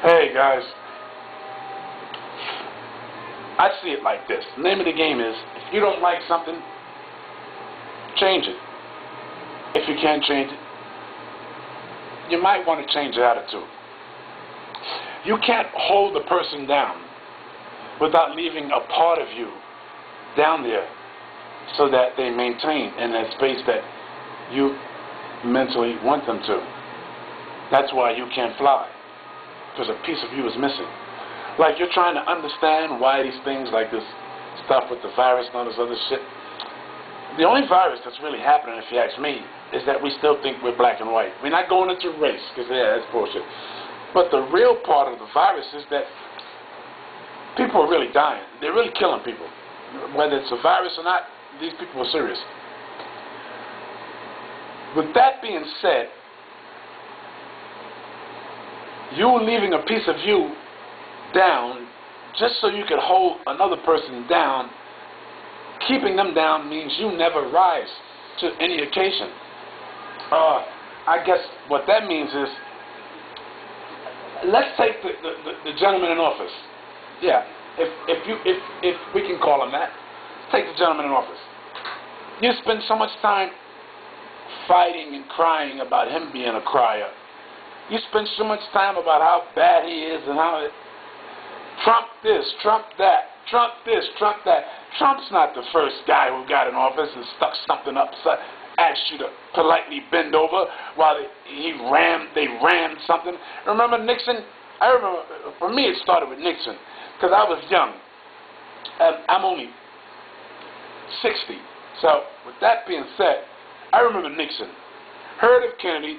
Hey guys, I see it like this. The name of the game is, if you don't like something, change it. If you can't change it, you might want to change your attitude. You can't hold a person down without leaving a part of you down there so that they maintain in that space that you mentally want them to. That's why you can't fly, because a piece of you is missing. Like you're trying to understand why these things like this stuff with the virus and all this other shit. The only virus that's really happening, if you ask me, is that we still think we're black and white. We're not going into race, because yeah, that's bullshit. But the real part of the virus is that people are really dying. They're really killing people. Whether it's a virus or not, these people are serious. With that being said, you leaving a piece of you down just so you could hold another person down, keeping them down means you never rise to any occasion. I guess what that means is, let's take the gentleman in office. Yeah, if we can call him that. Let's take the gentleman in office. You spend so much time fighting and crying about him being a crier. You spend so much time about how bad he is and how Trump this, Trump that, Trump this, Trump that. Trump's not the first guy who got in office and stuck something up, asked you to politely bend over while they rammed something. Remember Nixon? I remember, for me it started with Nixon, because I was young. I'm only 60. So, with that being said, I remember Nixon. Heard of Kennedy.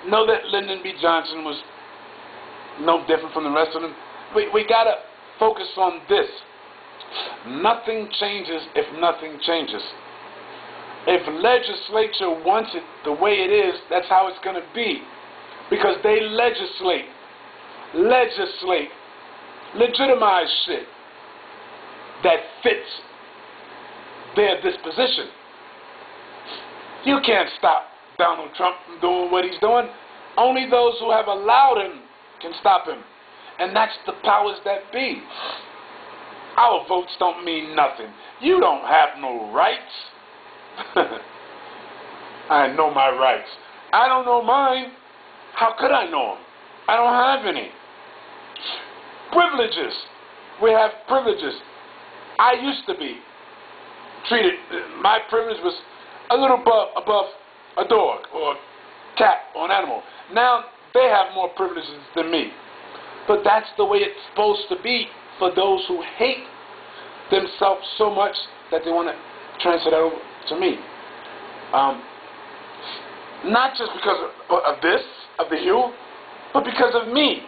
Know that Lyndon B. Johnson was no different from the rest of them. We got to focus on this. Nothing changes if nothing changes. If legislature wants it the way it is, that's how it's going to be. Because they legislate, legitimize shit that fits their disposition. You can't stop Donald Trump from doing what he's doing. Only those who have allowed him can stop him. And that's the powers that be. Our votes don't mean nothing. You don't have no rights. I know my rights. I don't know mine. How could I know them? I don't have any. Privileges. We have privileges. I used to be treated, my privilege was a little above a dog or a cat or an animal. Now they have more privileges than me. But that's the way it's supposed to be for those who hate themselves so much that they want to transfer that over to me. Not just because of the hue, but because of me,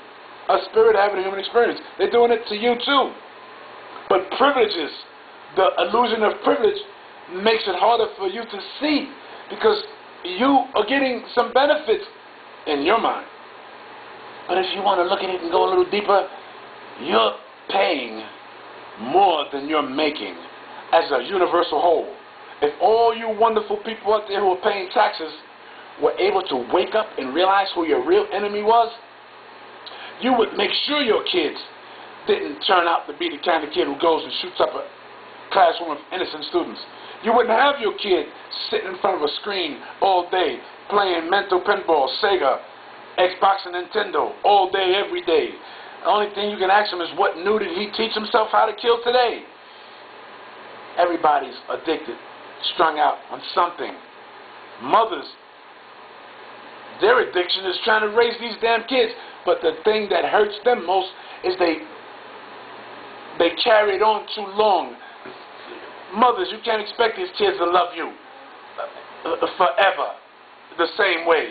a spirit having a human experience. They're doing it to you too. But privileges, the illusion of privilege makes it harder for you to see, because you are getting some benefits in your mind. But if you want to look at it and go a little deeper, you're paying more than you're making as a universal whole. If all you wonderful people out there who are paying taxes were able to wake up and realize who your real enemy was, you would make sure your kids didn't turn out to be the kind of kid who goes and shoots up a classroom of innocent students. You wouldn't have your kid sitting in front of a screen all day playing mental pinball, Sega, Xbox and Nintendo all day, every day. The only thing you can ask him is, what new did he teach himself how to kill today? Everybody's addicted, strung out on something. Mothers, their addiction is trying to raise these damn kids. But the thing that hurts them most is they carry it on too long. Mothers, you can't expect these kids to love you forever the same way.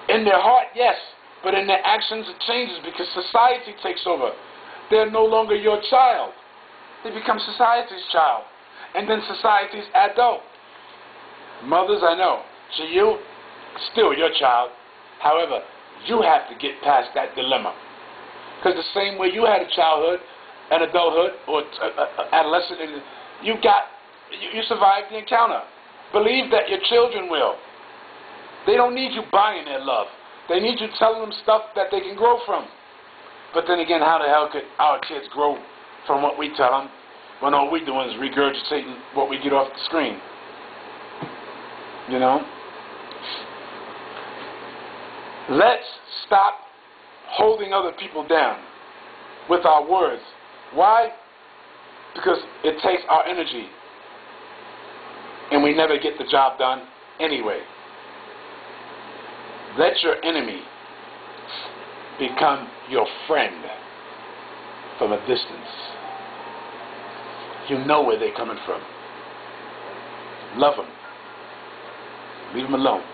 In their heart, yes, but in their actions it changes because society takes over. They're no longer your child. They become society's child, and then society's adult. Mothers, I know, to you, still your child. However, you have to get past that dilemma. Because the same way you had a childhood, an adulthood, or adolescent, you survived the encounter. Believe that your children will. They don't need you buying their love. They need you telling them stuff that they can grow from. But then again, how the hell could our kids grow from what we tell them when all we doing is regurgitating what we get off the screen? You know? Let's stop holding other people down with our words. Why? Because it takes our energy, and we never get the job done anyway. Let your enemy become your friend from a distance. You know where they're coming from. Love them. Leave them alone.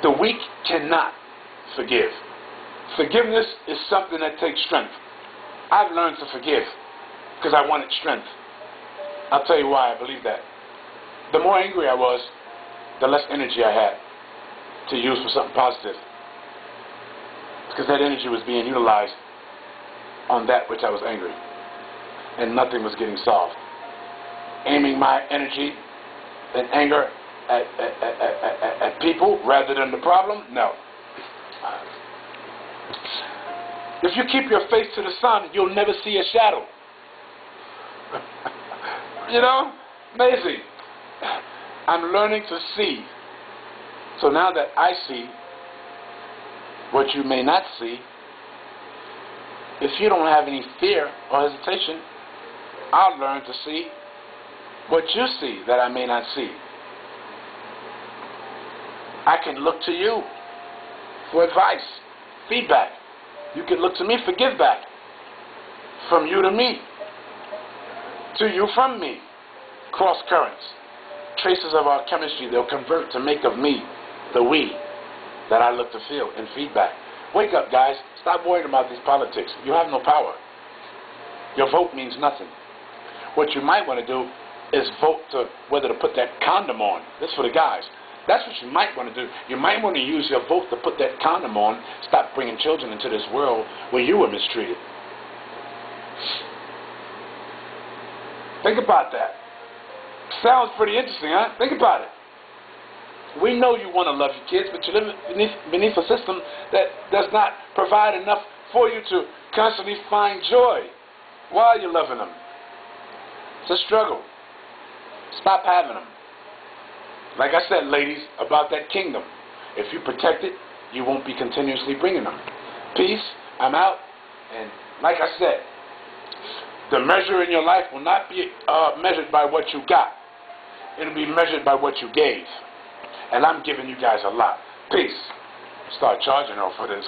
The weak cannot forgive. Forgiveness is something that takes strength. I've learned to forgive because I wanted strength. I'll tell you why I believe that. The more angry I was, the less energy I had to use for something positive. Because that energy was being utilized on that which I was angry. And nothing was getting solved. Aiming my energy and anger at people rather than the problem? No. If you keep your face to the sun, you'll never see a shadow. You know? Amazing. I'm learning to see. So now that I see what you may not see, if you don't have any fear or hesitation, I'll learn to see what you see that I may not see. I can look to you for advice, feedback. You can look to me for give back. From you to me. To you from me. Cross currents. Traces of our chemistry, they'll convert to make of me the we that I look to feel in feedback. Wake up, guys. Stop worrying about these politics. You have no power. Your vote means nothing. What you might want to do is vote to whether to put that condom on. This is for the guys. That's what you might want to do. You might want to use your vote to put that condom on. Stop bringing children into this world where you were mistreated. Think about that. Sounds pretty interesting, huh? Think about it. We know you want to love your kids, but you live beneath a system that does not provide enough for you to constantly find joy while you're loving them. It's a struggle. Stop having them. Like I said, ladies, about that kingdom. If you protect it, you won't be continuously bringing them. Peace. I'm out. And like I said, the measure in your life will not be measured by what you got. It'll be measured by what you gave. And I'm giving you guys a lot. Peace. Start charging off for this.